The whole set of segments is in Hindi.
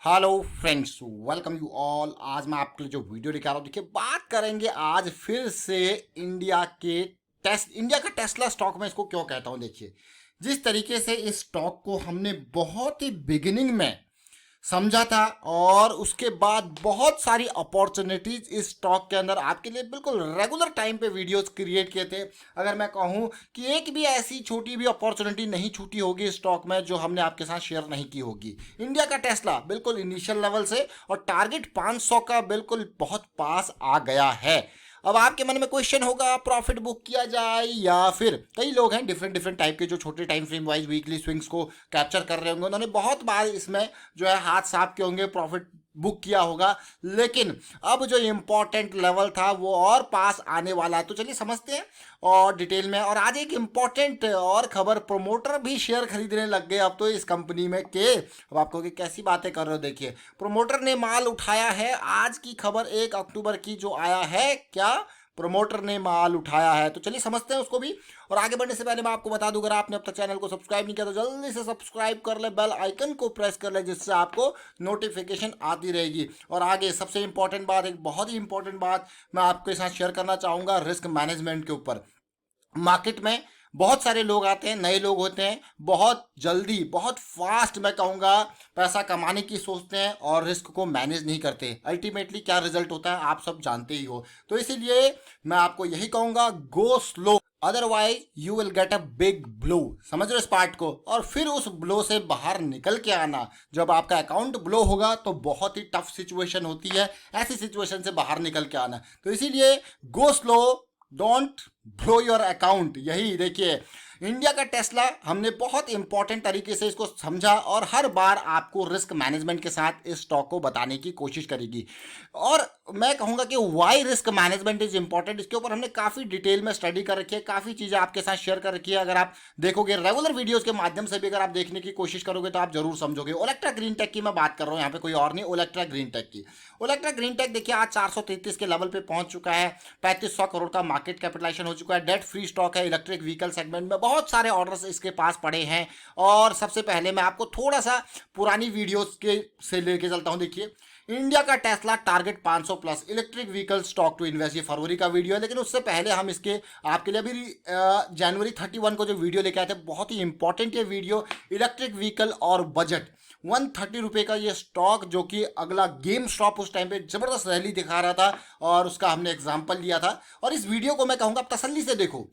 Hello friends, welcome you all. आज मैं आपके लिए जो वीडियो लेकर आ रहा हूँ, देखिए बात करेंगे आज फिर से इंडिया का टेस्ला स्टॉक। में इसको क्यों कहता हूँ, देखिए जिस तरीके से इस स्टॉक को हमने बहुत ही बिगिनिंग में समझा था और उसके बाद बहुत सारी अपॉर्चुनिटीज इस स्टॉक के अंदर आपके लिए बिल्कुल रेगुलर टाइम पे वीडियोस क्रिएट किए थे। अगर मैं कहूँ कि एक भी ऐसी छोटी भी अपॉर्चुनिटी नहीं छूटी होगी इस स्टॉक में जो हमने आपके साथ शेयर नहीं की होगी। इंडिया का टेस्ला बिल्कुल इनिशियल लेवल से और टारगेट 500 का बिल्कुल बहुत पास आ गया है। अब आपके मन में क्वेश्चन होगा प्रॉफिट बुक किया जाए या फिर कई लोग हैं डिफरेंट डिफरेंट टाइप के जो छोटे time frame wise weekly swings को कैप्चर कर रहे होंगे, उन्होंने बहुत बार इसमें जो है हाथ साफ किए होंगे, प्रॉफिट बुक किया होगा। लेकिन अब जो इम्पोर्टेंट लेवल था वो और पास आने वाला है, तो चलिए समझते हैं और डिटेल में। और आज एक इम्पॉर्टेंट और खबर, प्रोमोटर भी शेयर खरीदने लग गए अब तो इस कंपनी में के। अब आपको कि कैसी बातें कर रहे हो, देखिए प्रोमोटर ने माल उठाया है। आज की खबर 1 अक्टूबर की जो आया है, क्या प्रोमोटर ने माल उठाया है, तो चलिए समझते हैं उसको भी। और आगे बढ़ने से पहले मैं आपको बता दूं, अगर आपने अब तक चैनल को सब्सक्राइब नहीं किया तो जल्दी से सब्सक्राइब कर ले, बेल आइकन को प्रेस कर ले, जिससे आपको नोटिफिकेशन आती रहेगी। और आगे सबसे इंपॉर्टेंट बात, एक बहुत ही इंपॉर्टेंट बात मैं आपके साथ शेयर करना चाहूँगा रिस्क मैनेजमेंट के ऊपर। मार्केट में बहुत सारे लोग आते हैं, नए लोग होते हैं, बहुत जल्दी बहुत फास्ट मैं कहूँगा पैसा कमाने की सोचते हैं और रिस्क को मैनेज नहीं करते। अल्टीमेटली क्या रिजल्ट होता है आप सब जानते ही हो। तो इसीलिए मैं आपको यही कहूँगा, go slow, otherwise you will get a big blow. समझ रहे हो इस पार्ट को? और फिर उस ब्लो से बाहर निकल के आना, जब आपका अकाउंट ब्लो होगा तो बहुत ही टफ सिचुएशन होती है, ऐसी सिचुएशन से बाहर निकल के आना। तो इसीलिए go slow, don't blow your account. यही देखिए इंडिया का टेस्ला, हमने बहुत इंपॉर्टेंट तरीके से इसको समझा और हर बार आपको रिस्क मैनेजमेंट के साथ इस स्टॉक को बताने की कोशिश करेगी। और मैं कहूँगा कि why risk management is important, इसके ऊपर हमने काफ़ी डिटेल में स्टडी कर रखी है, काफ़ी चीज़ें आपके साथ शेयर कर रखी है। अगर आप देखोगे रेगुलर वीडियोज़ के माध्यम से भी अगर आप देखने की कोशिश करोगे तो आप जरूर समझोगे। ओलेक्ट्रा ग्रीन टेक की मैं बात कर रहा हूँ यहाँ पे, कोई और नहीं, ओलेक्ट्रा ग्रीन टेक की। ओलेक्ट्रा ग्रीन टेक देखिए आज 433 के लेवल पे पहुंच चुका है, 3500 करोड़ का मार्केट कैपिटलाइजेशन हो चुका है, डेट फ्री स्टॉक है, इलेक्ट्रिक व्हीकल सेगमेंट में बहुत सारे ऑर्डर्स इसके पास पड़े हैं। और सबसे पहले मैं आपको थोड़ा सा पुरानी वीडियोस के से लेके चलता हूं। देखिए इंडिया का Tesla target 500 plus, electric vehicle stock to invest, ये फरवरी का वीडियो है। लेकिन उससे पहले हम इसके आपके लिए अभी जनवरी 31 को जो वीडियो लेके आए थे, बहुत ही इंपॉर्टेंट ये वीडियो, इलेक्ट्रिक व्हीकल और बजट। 130 रुपये का ये स्टॉक, जो कि अगला गेम स्टॉप उस टाइम पे जबरदस्त रैली दिखा रहा था और उसका हमने एग्जाम्पल लिया था। और इस वीडियो को मैं कहूँगा आप तसल्ली से देखो,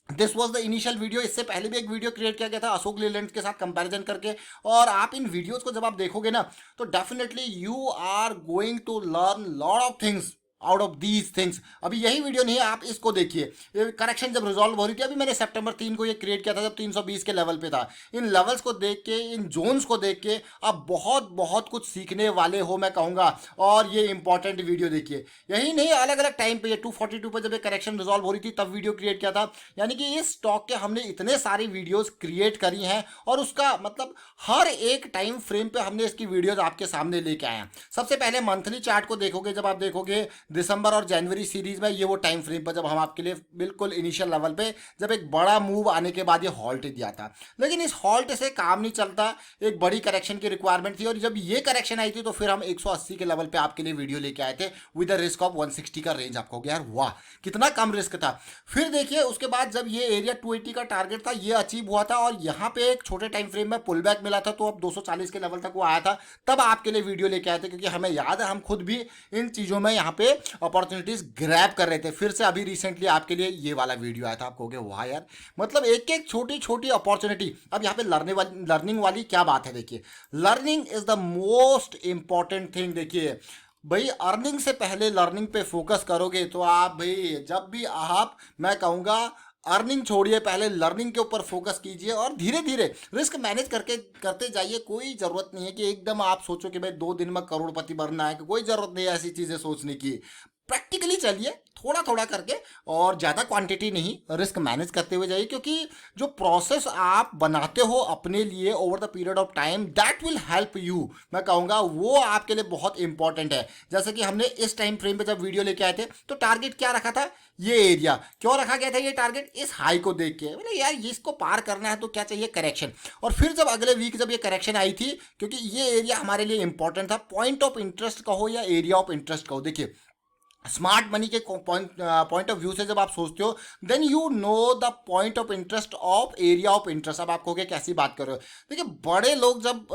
this was the initial video. इससे पहले भी एक वीडियो क्रिएट किया गया था अशोक लेलैंड के साथ कंपैरिजन करके। और आप इन वीडियोस को जब आप देखोगे ना, तो definitely you are going to learn lot of things out of these things. अभी यही वीडियो नहीं है, आप इसको देखिए। ये करेक्शन जब रिजॉल्व हो रही थी, अभी मैंने सितंबर 3 को ये क्रिएट किया था जब 320 के लेवल पे था। इन लेवल्स को देख के, इन जोन्स को देख के आप बहुत बहुत कुछ सीखने वाले हो मैं कहूँगा। और ये इंपॉर्टेंट वीडियो देखिए, यही नहीं अलग अलग टाइम पे, ये 242 पे जब ये करेक्शन रिजॉल्व हो रही थी तब वीडियो क्रिएट किया था। यानी कि इस स्टॉक के हमने इतने सारी वीडियोस क्रिएट करी हैं और उसका मतलब हर एक टाइम फ्रेम पे हमने इसकी वीडियोस आपके सामने लेके आए हैं। सबसे पहले मंथली चार्ट को देखोगे, जब आप देखोगे दिसंबर और जनवरी सीरीज में, ये वो टाइम फ्रेम पर जब हम आपके लिए बिल्कुल इनिशियल लेवल पे जब एक बड़ा मूव आने के बाद ये हॉल्ट दिया था। लेकिन इस हॉल्ट से काम नहीं चलता, एक बड़ी करेक्शन की रिक्वायरमेंट थी। और जब ये करेक्शन आई थी तो फिर हम 180 के लेवल पे आपके लिए वीडियो लेके आए थे विद द रिस्क ऑफ 160 का रेंज। आपको यार वाह कितना कम रिस्क था। फिर देखिए उसके बाद जब ये एरिया 280 का टारगेट था ये अचीव हुआ था और यहाँ पे एक छोटे टाइम फ्रेम में पुल बैक मिला था, तो अब 240 के लेवल तक वो आया था। तब आपके लिए वीडियो लेके आए थे क्योंकि हमें याद है हम खुद भी इन चीज़ों में यहाँ पे अपॉर्चुनिटीज ग्रैब कर रहे थे। फिर से अभी रिसेंटली आपके लिए ये वाला वीडियो आया था। आप कहोगे वाह यार, मतलब एक एक छोटी छोटी अपॉर्चुनिटी। अब यहाँ पे लर्निंग वाली क्या बात है, देखिए learning is the most important thing. देखिए भाई अर्निंग से पहले लर्निंग पे फोकस करोगे तो आप भाई जब भी आप, मैं कहूँगा अर्निंग छोड़िए, पहले लर्निंग के ऊपर फोकस कीजिए और धीरे धीरे रिस्क मैनेज करके करते जाइए। कोई ज़रूरत नहीं है कि एकदम आप सोचो कि भाई 2 दिन में करोड़पति बनना है, कोई ज़रूरत नहीं है ऐसी चीज़ें सोचने की। प्रैक्टिकली चलिए, थोड़ा थोड़ा करके, और ज़्यादा क्वांटिटी नहीं, रिस्क मैनेज करते हुए जाइए, क्योंकि जो प्रोसेस आप बनाते हो अपने लिए over the period of time, that will help you, मैं कहूँगा वो आपके लिए बहुत इंपॉर्टेंट है। जैसे कि हमने इस टाइम फ्रेम पे जब वीडियो लेके आए थे तो टारगेट क्या रखा था, ये एरिया क्यों रखा गया था, ये टारगेट इस हाई को देख के, बोले यार ये इसको पार करना है तो क्या चाहिए, करेक्शन। और फिर जब अगले वीक जब ये करेक्शन आई थी, क्योंकि ये एरिया हमारे लिए इंपॉर्टेंट था, पॉइंट ऑफ इंटरेस्ट कहो या एरिया ऑफ इंटरेस्ट कहो, देखिए स्मार्ट मनी के पॉइंट ऑफ व्यू से जब आप सोचते हो, then you know the point of interest of area of interest. अब आप कहोगे कैसी बात कर रहे हो, देखिए बड़े लोग जब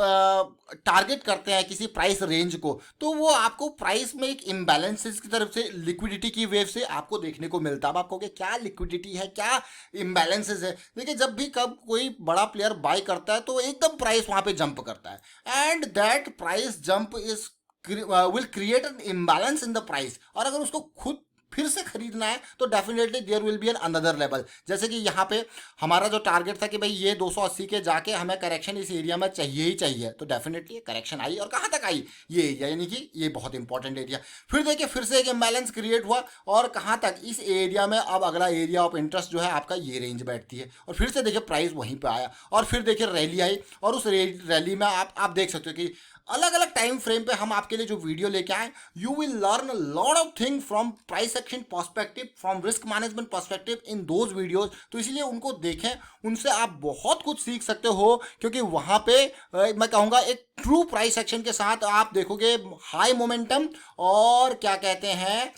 टारगेट करते हैं किसी प्राइस रेंज को, तो वो आपको प्राइस में एक इम्बैलेंसेस की तरफ से, लिक्विडिटी की वेव से आपको देखने को मिलता है। अब आप कहोगे क्या लिक्विडिटी है, क्या इम्बैलेंसेस है, देखिए जब भी कब कोई बड़ा प्लेयर बाय करता है तो एकदम प्राइस वहाँ पे जंप करता है, and that price jump is will create an imbalance in the price। और अगर उसको खुद फिर से खरीदना है तो definitely there will be an another level. जैसे कि यहाँ पे हमारा जो टारगेट था कि भाई ये 280 के जाके हमें करेक्शन इस एरिया में चाहिए ही चाहिए, तो डेफिनेटली करेक्शन आई, और कहाँ तक आई, ये एरिया, यानी कि ये बहुत इंपॉर्टेंट एरिया। फिर देखिए फिर से एक इम्बैलेंस क्रिएट हुआ, और कहाँ तक, इस एरिया में। अब अगला एरिया ऑफ इंटरेस्ट जो है आपका ये रेंज बैठती है, और फिर से देखिए प्राइस वहीं पर आया, और फिर देखिए रैली आई, और उस रैली में आप देख सकते हो कि अलग अलग टाइम फ्रेम पे हम आपके लिए जो वीडियो लेके आए, you will learn lot of thing from price action perspective, from risk management perspective in those videos. तो इसलिए उनको देखें, उनसे आप बहुत कुछ सीख सकते हो, क्योंकि वहाँ पे मैं कहूँगा एक ट्रू प्राइस एक्शन के साथ आप देखोगे हाई मोमेंटम, और क्या कहते हैं,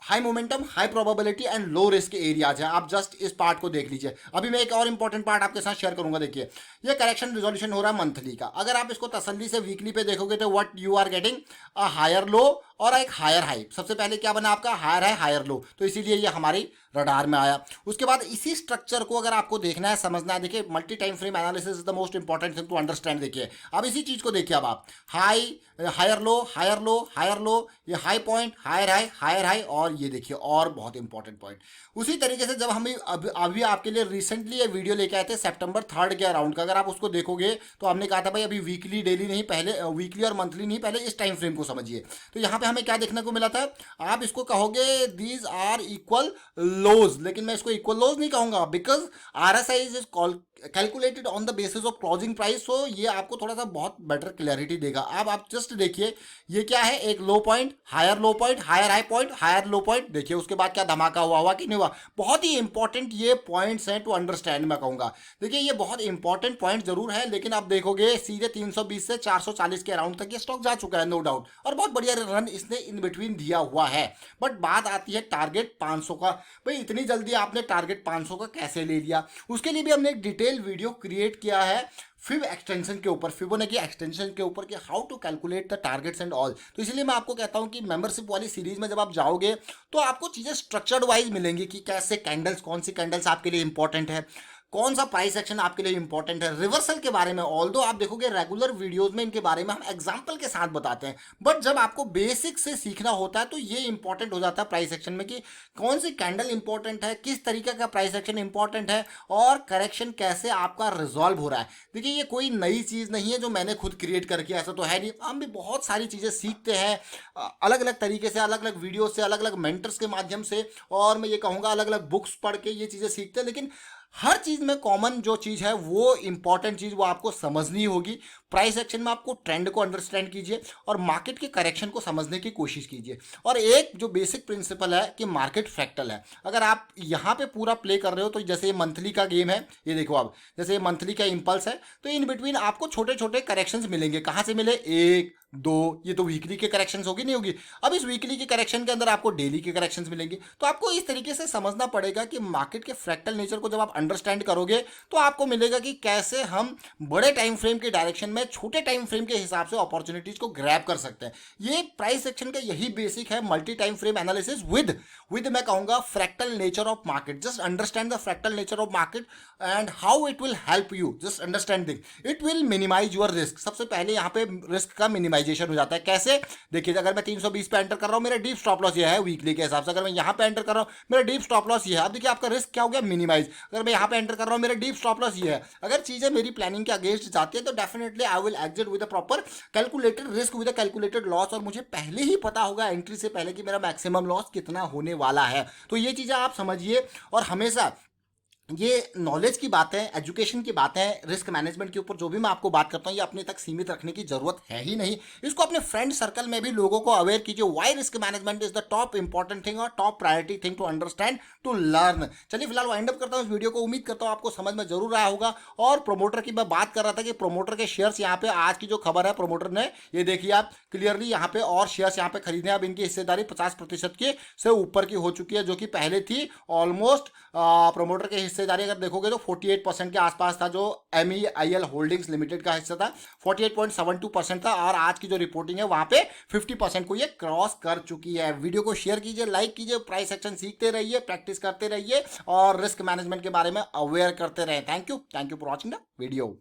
high momentum, high probability and low risk areas है। आप जस्ट इस पार्ट को देख लीजिए। अभी मैं एक और इंपॉर्टेंट पार्ट आपके साथ शेयर करूंगा। देखिए ये करेक्शन रिजोल्यूशन हो रहा है मंथली का, अगर आप इसको तसल्ली से वीकली पे देखोगे तो what you are getting a higher low और एक हायर हाई। सबसे पहले क्या बना आपका, हायर हाई हायर लो, तो इसीलिए ये हमारी रडार में आया। उसके बाद इसी स्ट्रक्चर को अगर आपको देखना है, समझना है, देखिए multi time frame analysis is the most important thing to understand. देखिए अब इसी चीज को देखिए, अब आप high higher low higher low higher low, ये high point higher high higher high, और ये देखिए और बहुत इंपॉर्टेंट पॉइंट। उसी तरीके से जब हम अभी आपके लिए रिसेंटली ये वीडियो लेके आए थे सितंबर 3 के अराउंड का, अगर आप उसको देखोगे तो हमने कहा था भाई अभी वीकली डेली नहीं, पहले वीकली और मंथली नहीं, पहले इस टाइम फ्रेम को समझिए। तो यहाँ पे हमें क्या देखने को मिला था, आप इसको कहोगे दीज आर इक्वल लोज, लेकिन मैं इसको इक्वल लोज नहीं कहूंगा, because RSI is calculated on the basis of closing price. So ये आपको थोड़ा सा बहुत बेटर क्लैरिटी देगा। अब आप जस्ट देखिए ये क्या है, एक low point higher low point higher high point higher low point, देखिए उसके बाद क्या धमाका हुआ कि नहीं हुआ। बहुत ही इंपॉर्टेंट ये पॉइंट्स हैं टू अंडरस्टैंड, मैं कहूंगा। देखिए ये बहुत इंपॉर्टेंट पॉइंट जरूर है, लेकिन आप देखोगे सीधे 320 से 440 के अराउंड तक ये स्टॉक जा चुका है, नो डाउट, और बहुत बढ़िया रन इसने इन बिटवीन दिया हुआ है। बट बात आती है टारगेट 500 का, भाई इतनी जल्दी आपने टारगेट 500 का कैसे ले लिया। उसके लिए भी हमने एक डिटेल वीडियो क्रिएट किया है फिब एक्सटेंशन के ऊपर, फिबोनाची एक्सटेंशन के ऊपर, कि how to calculate the targets and all. तो इसलिए मैं आपको कहता हूं कि मेंबरशिप वाली सीरीज में जब आप जाओगे तो आपको चीज़ें स्ट्रक्चर्ड वाइज मिलेंगी, कि कैसे कैंडल्स, कौन सी कैंडल्स आपके लिए इंपॉर्टेंट है, कौन सा प्राइस एक्शन आपके लिए इंपॉर्टेंट है, रिवर्सल के बारे में। ऑल्दो आप देखोगे रेगुलर वीडियोस में इनके बारे में हम एग्जांपल के साथ बताते हैं, बट जब आपको बेसिक से सीखना होता है तो ये इंपॉर्टेंट हो जाता है प्राइस एक्शन में, कि कौन सी कैंडल इंपॉर्टेंट है, किस तरीके का प्राइस एक्शन इंपॉर्टेंट है, और करेक्शन कैसे आपका रिजॉल्व हो रहा है। देखिए ये कोई नई चीज़ नहीं है जो मैंने खुद क्रिएट करके, ऐसा तो है नहीं। हम भी बहुत सारी चीज़ें सीखते हैं अलग अलग तरीके से, अलग अलग वीडियो से, अलग अलग मेंटर्स के माध्यम से, और मैं ये कहूँगा अलग अलग बुक्स पढ़ के ये चीज़ें सीखते हैं। लेकिन हर चीज़ में कॉमन जो चीज़ है वो इंपॉर्टेंट चीज़ वो आपको समझनी होगी। प्राइस एक्शन में आपको ट्रेंड को अंडरस्टैंड कीजिए और मार्केट के करेक्शन को समझने की कोशिश कीजिए। और एक जो बेसिक प्रिंसिपल है कि मार्केट फ्रैक्टल है, अगर आप यहाँ पे पूरा प्ले कर रहे हो तो जैसे ये मंथली का गेम है, ये देखो आप, जैसे ये मंथली का इम्पल्स है, तो इन बिटवीन आपको छोटे छोटे करेक्शंस मिलेंगे। कहाँ से मिले, 1 2, ये तो वीकली के करेक्शंस होगी नहीं होगी। अब इस वीकली के करेक्शन के अंदर आपको डेली के करेक्शंस मिलेंगे। तो आपको इस तरीके से समझना पड़ेगा कि मार्केट के फ्रैक्टल नेचर को जब आप अंडरस्टैंड करोगे तो आपको मिलेगा कि कैसे हम बड़े टाइम फ्रेम के डायरेक्शन में छोटे टाइम फ्रेम के हिसाब से अपॉर्चुनिटीज को ग्रैब कर सकते हैं। ये प्राइस एक्शन का यही बेसिक है, multi time frame analysis with मैं कहूंगा fractal nature of market. Just understand the fractal nature of market and how it will help you. Just understand thing, it will minimise your risk. सबसे पहले यहाँ पे रिस्क का मिनिमाइज मिनिमाइजेशन हो जाता है। कैसे? देखिए, अगर मैं 320 पे एंटर कर रहा हूँ, मेरा डीप स्टॉप लॉस ये है वीकली के हिसाब से। अगर मैं यहाँ पे एंटर कर रहा हूँ, मेरा डीप स्टॉप लॉस ये है। अब देखिए आपका रिस्क क्या हो गया, मिनिमाइज। अगर मैं यहाँ पे एंटर कर रहा हूँ, मेरा डीप स्टॉप लॉस ये है। अगर चीजें मेरी प्लानिंग के अगेंस्ट जाती है तो definitely I will exit with a proper calculated risk, with a calculated loss, और मुझे पहले ही पता होगा एंट्री से पहले कि मेरा मैक्सिमम लॉस कितना होने वाला है। तो ये चीजें आप समझिए, और हमेशा ये नॉलेज की बात है, एजुकेशन की बात है, रिस्क मैनेजमेंट के ऊपर जो भी मैं आपको बात करता हूँ, ये अपने तक सीमित रखने की जरूरत है ही नहीं। इसको अपने फ्रेंड सर्कल में भी लोगों को अवेयर कीजिए। Why risk management is the top important thing और top priority thing to understand, to learn. चलिए फिलहाल वाइंड अप करता हूँ इस वीडियो को। उम्मीद करता हूँ आपको समझ में जरूर आया होगा। और प्रोमोटर की मैं बात कर रहा था कि प्रोमोटर के शेयर्स यहाँ पे, आज की जो खबर है, प्रोमोटर ने, ये देखिए आप क्लियरली यहाँ पे और शेयर्स यहाँ पे खरीदने, अब इनकी हिस्सेदारी 50% के से ऊपर की हो चुकी है, जो कि पहले थी ऑलमोस्ट। प्रोमोटर की हिस्सेदारी अगर देखोगे तो 48% के आसपास था, जो MEIL होल्डिंग्स लिमिटेड का हिस्सा था 48.72% था, और आज की जो रिपोर्टिंग है वहां पे 50% को ये क्रॉस कर चुकी है। वीडियो को शेयर कीजिए, लाइक कीजिए, प्राइस एक्शन सीखते रहिए, प्रैक्टिस करते रहिए और रिस्क मैनेजमेंट के बारे में अवेयर करते रहे। Thank you for watching the video.